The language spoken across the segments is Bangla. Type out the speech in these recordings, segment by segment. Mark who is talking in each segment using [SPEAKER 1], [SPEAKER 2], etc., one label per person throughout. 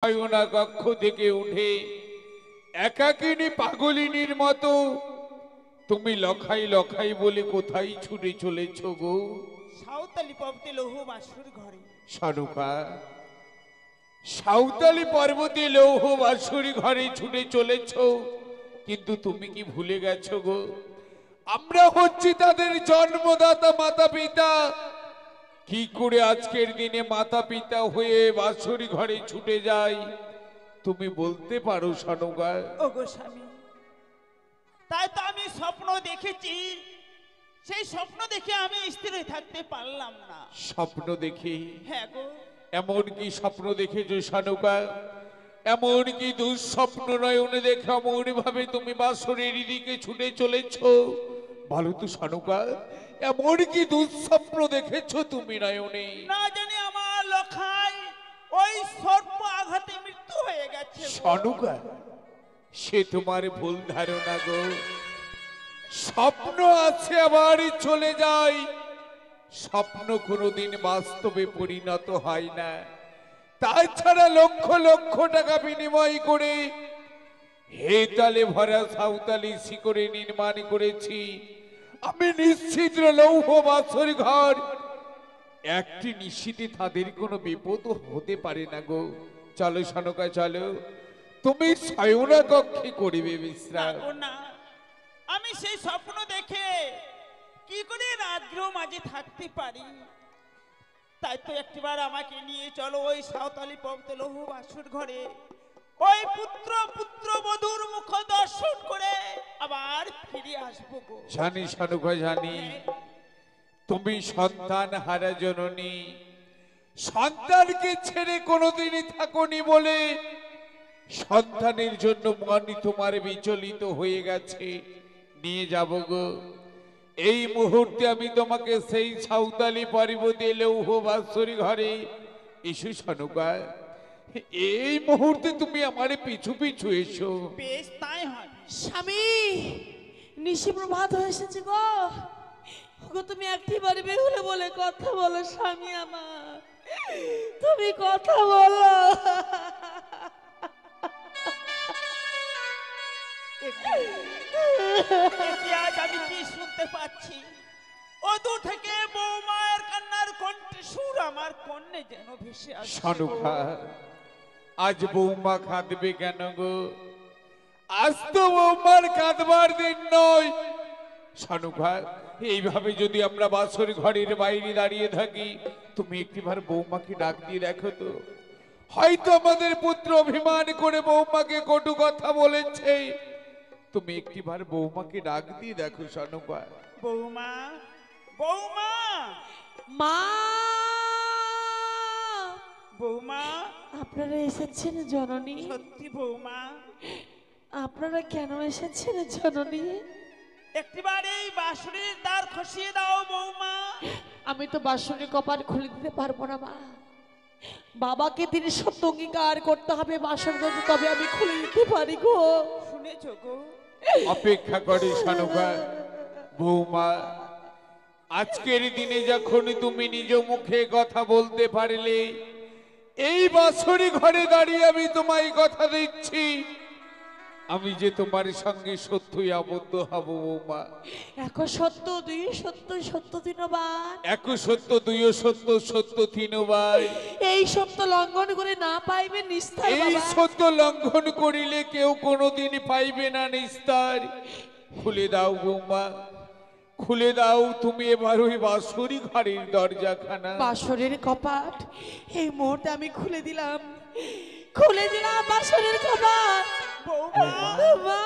[SPEAKER 1] শয়না কক্ষ থেকে উঠে একাকিনী পাগলিনীর মতো তুমি লখাই লখাই বলে কোথায় ছুটে চলেছ গো?
[SPEAKER 2] সাঁওতালি পর্বতে লৌহ বাসুর ঘরে।
[SPEAKER 1] সানুকা, সাঁওতালি পর্বতে লৌহ বাসুর ঘরে ছুটে চলেছ, কিন্তু তুমি কি ভুলে গেছো গো? আমরা হচ্ছি তাদের জন্মদাতা মাতা পিতা। কি করে আজকের দিনে মাতা পিতা হয়ে বাসুর ঘরে ছুটে যায় তুমি বলতে পারো সানুকা?
[SPEAKER 2] ও গো স্বামী, তাই তো আমি স্বপ্ন দেখেছি, সেই স্বপ্ন দেখে আমি স্থির থাকতে পারলাম না।
[SPEAKER 1] স্বপ্ন দেখি?
[SPEAKER 2] হ্যাঁ গো।
[SPEAKER 1] এমন কি স্বপ্ন দেখেছো সানুকা? এমন কি দুঃস্বপ্ন নয়নে দেখে এমন ভাবে তুমি বাসুরের দিকে ছুটে চলেছ? ভালো তো সানুকা, এমন কি দুঃস্বপ্ন দেখেছো তুমি নয়নে?
[SPEAKER 2] না জানি আমার লখাই ওই সর্প আঘাতে মৃত্যু হয়ে গেছে।
[SPEAKER 1] সানুকা, সে তোমার ভুল ধারণা গো। স্বপ্ন আছে আবার চলে যায়, স্বপ্ন কোনোদিন বাস্তবে পরিণত হয় না। তাছাড়া লক্ষ লক্ষ টাকা বিনিময় করে হেতালে ভরা সাঁওতালি শিকড়ে নির্মাণ করেছি আমি নিশ্চিত লৌহ বাসর ঘর। একটি নিশ্চিতে তাদের কোনো বিপদ হতে পারে না গো। চলো সানুকা, চলো, তুমি শয়না কক্ষে করিবে বিশ্রাম।
[SPEAKER 2] না, আমি সেই স্বপ্ন দেখে কি করে রাত্র মাঝে থাকতে পারি? তাই তো একটিবার আমাকে নিয়ে চলো ওই সাঁওতালি পর্বতে লৌহ বাসুর ঘরে, ওই পুত্র বধূর মুখ দর্শন করে আবার ফিরে আসবো গো।
[SPEAKER 1] জানি সানুকা, জানি তুমি সন্তান হারা জননী। সন্তানকে ছেড়ে কোনোদিনই থাকোনি বলে সন্তানের জন্য মন তোমার বিচলিত হয়ে গেছে। নিয়ে যাব গো। এই মুহূর্তে আমি তোমাকে সেই সাঁওতালি পর্বতে লৌহ বাসুর ঘরে এসো সানুকা, এই মুহূর্তে তুমি আমার পিছু পিছু এসো।
[SPEAKER 2] বেশ, তাই হয়।
[SPEAKER 3] স্বামী, নিশি প্রভাত হয়ে এসেছে গো। গো তুমি একটিবারে বেহুলে বলে কথা বলো স্বামী আমার, তুমি কথা বলো।
[SPEAKER 2] আজ আমি কি শুনতে পাচ্ছি? অদূর থেকে বৌমায়ের কান্নার কণ্ঠে সুর আমার কর্ণে যেন ভেসে আসছে।
[SPEAKER 1] সানুকা, আজ বৌমা কাঁদবে কেন গো? আজ তো বৌমার কাঁদবার দিন নয়। সানুকা, এইভাবে যদি আমরা বাসর ঘরের বাইরে দাঁড়িয়ে থাকি, তুমি একটিবার বৌমাকে ডাক দিয়ে দেখো তো। হয়তো আমাদের পুত্র অভিমান করে বৌমাকে কটু কথা বলেছে। তুমি একটিবার বৌমাকে ডাক দিয়ে দেখো সানুকা।
[SPEAKER 2] বৌমা, বৌমা,
[SPEAKER 3] মা,
[SPEAKER 2] বৌমা,
[SPEAKER 3] আপনারা এসেছেন জননী?
[SPEAKER 2] সত্যি বৌমা?
[SPEAKER 3] আপনারা কেন এসেছেন জননী?
[SPEAKER 2] একটিবার এই বাঁশুরির দ্বার খসিয়ে দাও বৌমা।
[SPEAKER 3] আমি তো বাসনের কপাট খুলে দিতে পারবো না মা। বাবাকে তিনি সত্য অঙ্গীকার করতে হবে বাসনগঞ্জ, তবে আমি খুলে দিতে পারি গো।
[SPEAKER 2] শুনেছো গো?
[SPEAKER 1] অপেক্ষা করে সানুকা। বৌমা, আজকের দিনে যখন তুমি নিজ মুখে কথা বলতে পারলে, এই বাসরি ঘরে দাঁড়িয়ে আমি তোমায় কথা দিচ্ছি, আমি যে তোমার সঙ্গে সত্যই আবদ্ধ হব বৌমা।
[SPEAKER 3] এক সত্য, দুই সত্য, সত্য তিনবার।
[SPEAKER 1] এক সত্য, দুই সত্য, সত্য তিনবার।
[SPEAKER 3] এই সত্য লঙ্ঘন করে না পাইবে নিস্তার।
[SPEAKER 1] এই সত্য লঙ্ঘন করিলে কেউ কোনোদিন পাইবে না নিস্তার। খুলে দাও বৌমা, খুলে দাও তুমি এবার ওই বাসরি ঘরের দরজাখানা।
[SPEAKER 3] বাসরের কপাট এই মুহূর্তে আমি খুলে দিলাম, খুলে দিলাম বাসরের কপাট।
[SPEAKER 2] বৌমা,
[SPEAKER 3] মা!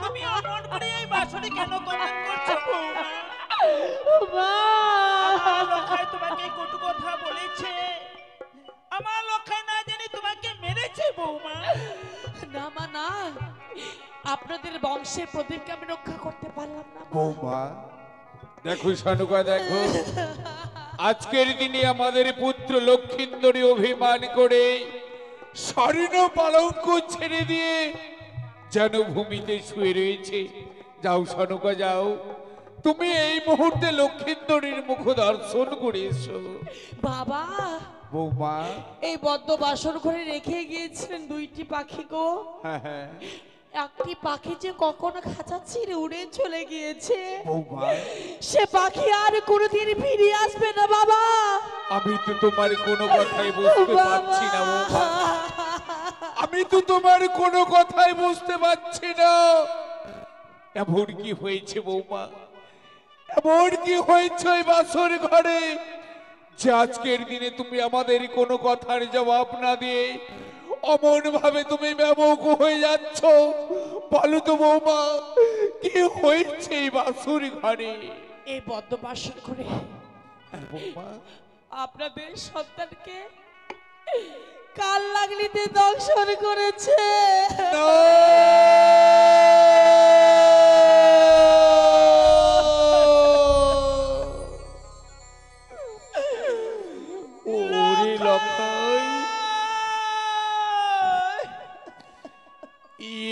[SPEAKER 2] তুমি অমন করে এই বাঁশুরি কেন কদন করছো বৌমা?
[SPEAKER 3] মা!
[SPEAKER 2] আমার লখাই তোমাকে কটু কথা বলেছে? আমার লখাই না জানি তোমাকে মেরেছে বৌমা?
[SPEAKER 3] না মা, না, আপনাদের বংশের প্রদীপকে আমি রক্ষা করতে পারলাম না।
[SPEAKER 1] বৌমা দেখো সানুকা, দেখো আজকের দিনে আমাদের পুত্র লক্ষিন্দরী অভিমান করে স্বর্ণ পালঙ্ক ছেড়ে দিয়ে যেন ভূমিতে শুয়ে রয়েছে। যাও সানুকা, যাও, তুমি এই মুহূর্তে লক্ষিন্দরীর মুখ দর্শন করে এসো।
[SPEAKER 3] বাবা,
[SPEAKER 1] বৌমা,
[SPEAKER 3] এই বদ্ধ বাসর ঘরে রেখে গিয়েছিলেন দুইটি পাখি গো।
[SPEAKER 1] হ্যাঁ হ্যাঁ
[SPEAKER 3] একটি পাখি যে কখনো খাঁচা ছিঁড়ে উড়ে চলে গিয়েছে,
[SPEAKER 1] বৌমা,
[SPEAKER 3] সে পাখি আর কোনোদিন ফিরে আসবে না বাবা।
[SPEAKER 1] আমি তো তোমার কোনো কথাই বুঝতে পারছি না বৌমা, আমি তো তোমার কোনো কথাই বুঝতে পারছি না। এমন কি হয়েছে বৌমা, এমন কি হয়েছে ওই বাসর ঘরে যে আজকের দিনে তুমি আমাদের কোনো কথার জবাব না দিয়ে অমন ভাবে তুমি ব্যাপক হয়ে যাচ্ছ? বলো তো বৌমা, কি হয়েছে এই বাসর ঘরে?
[SPEAKER 3] এই বদ্ধ বাসর ঘরে
[SPEAKER 1] বৌমা,
[SPEAKER 3] আপনাদের সন্তানকে কাল লাগলিতে দংশন করেছে।
[SPEAKER 1] ওরে লখাই,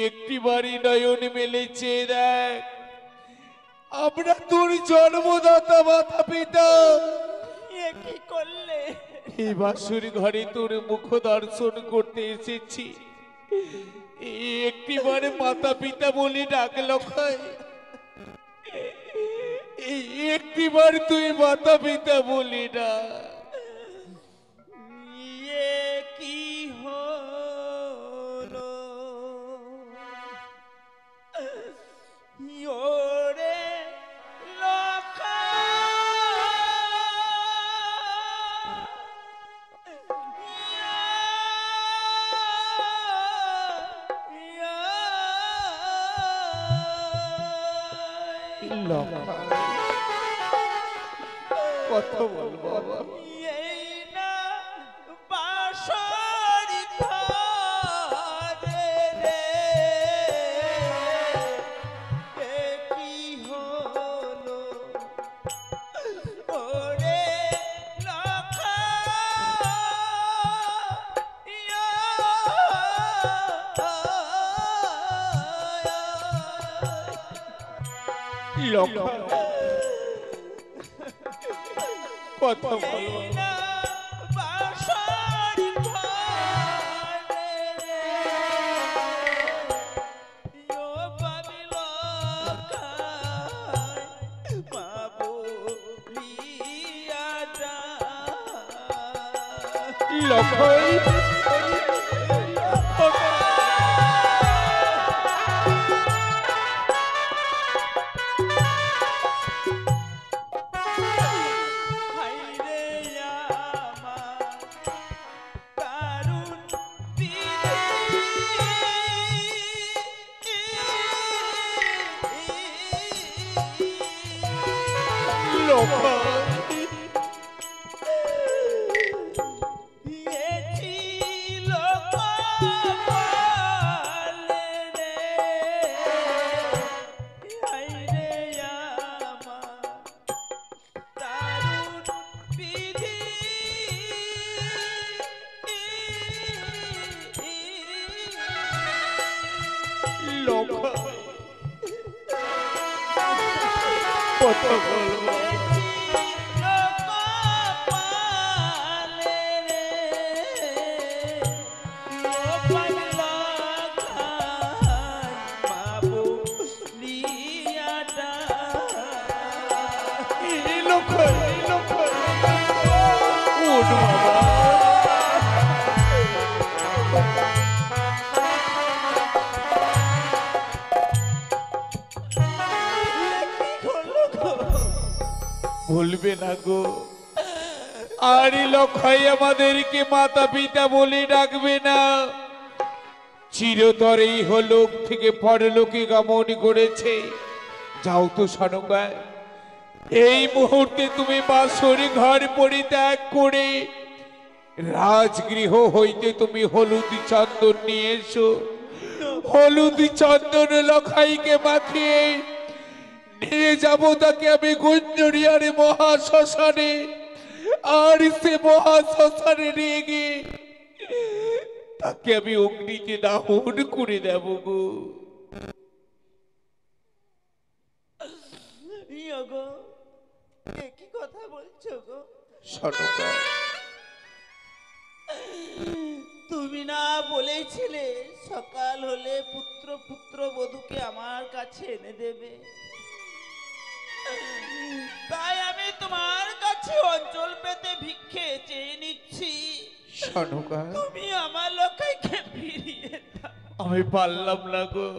[SPEAKER 1] একটি বাড়ি নয়ন মেলেছে দেখ, আমরা তোর জন্মদাতা মাতা পিতা
[SPEAKER 2] এ কি করলে?
[SPEAKER 1] এই বাসুর ঘরে তোর মুখ দর্শন করতে এসেছি, একটিবার মাতা পিতা বলে ডাক লখাই, একটিবার তুই মাতা পিতা বলি না।
[SPEAKER 2] এ কি হলো ওরে লখা,
[SPEAKER 1] কত বল বাবা,
[SPEAKER 2] এই না বাসর ঘরে রে, এ কি হলো ওরে লখা,
[SPEAKER 1] কথা বল
[SPEAKER 2] না বাসর ঘরে রে, ও পাবি লখাই পাবো লিয়া যা।
[SPEAKER 1] লখাই,
[SPEAKER 2] হাইরে আমার দারুণ
[SPEAKER 1] লখাই,
[SPEAKER 2] এ ছিল কপালে রে, হাইরে আমার দারুণ বিধি।
[SPEAKER 1] লখাই, কথা বল
[SPEAKER 2] কপালে রে, ও পাগলা খাই বাবু লিয়াটা।
[SPEAKER 1] লখাই, লখাই, ওঠ বাবা, ভুলবে না গো, আর লখাই আমাদেরকে মাতা পিতা বলে ডাকবে না, চিরতরে ইহলোক থেকে পরলোকে গমন করেছে। যাও তো সনকা, এই মুহূর্তে তুমি বাসর ঘর পরিত্যাগ করে রাজগৃহ হইতে তুমি হলুদ চন্দন নিয়ে এসো, হলুদ চন্দন লখাইকে মাখিয়ে নিয়ে যাব তাকে আমি গুঞ্জরিয়ার মহাশ্মশানে, আর সে মহাশ্মশানে নিয়ে গিয়ে তাকে আমি অগ্নিতে দাহন করে দেব গো। সনকা,
[SPEAKER 2] তুমি না বলেছিলে সকাল হলে পুত্র পুত্র বধূকে আমার কাছে এনে দেবে, তাই আমি তোমার কাছে অঞ্চল পেতে ভিক্ষে চেয়ে নিচ্ছি।
[SPEAKER 1] সনকা,
[SPEAKER 2] তুমি আমার লোকাইকে ফিরিয়ে দাও।
[SPEAKER 1] আমি পারলাম না গো,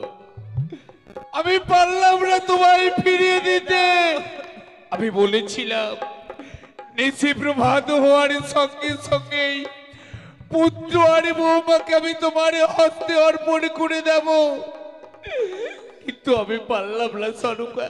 [SPEAKER 1] আমি পারলাম না তোমায় ফিরিয়ে দিতে। আমি বলেছিলাম নিশি প্রভাত হওয়ার সঙ্গে সঙ্গেই পুত্র আর বৌমাকে আমি তোমার হস্তে অর্পণ করে দেব, কিন্তু আমি পারলাম না সনকা।